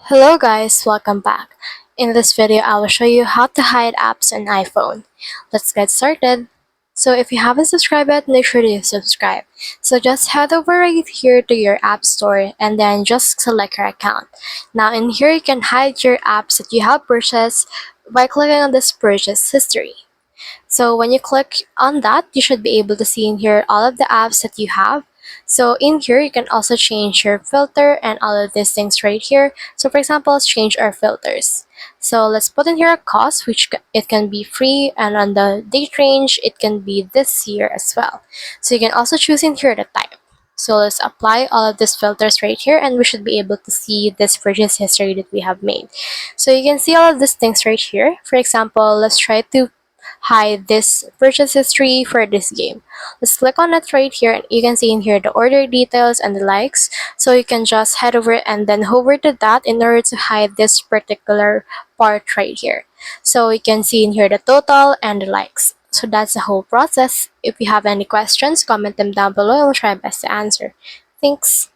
Hello guys, welcome back. In this video, I will show you how to hide apps on iPhone. Let's get started. So if you haven't subscribed yet, make sure to subscribe. So just head over right here to your app store and then just select your account. Now in here, you can hide your apps that you have purchased by clicking on this purchase history. So when you click on that, you should be able to see in here all of the apps that you have. So in here, you can also change your filter and all of these things right here. So for example, let's change our filters. So let's put in here a cost, which it can be free, and on the date range, it can be this year as well. So you can also choose in here the type. So let's apply all of these filters right here, and we should be able to see this purchase history that we have made. So you can see all of these things right here. For example, let's try to hide this purchase history for this game. Let's click on it right here, and you can see in here the order details and the likes. So you can just head over and then hover to that in order to hide this particular part right here. So you can see in here the total and the likes. So that's the whole process. If you have any questions, comment them down below. I will try my best to answer. Thanks.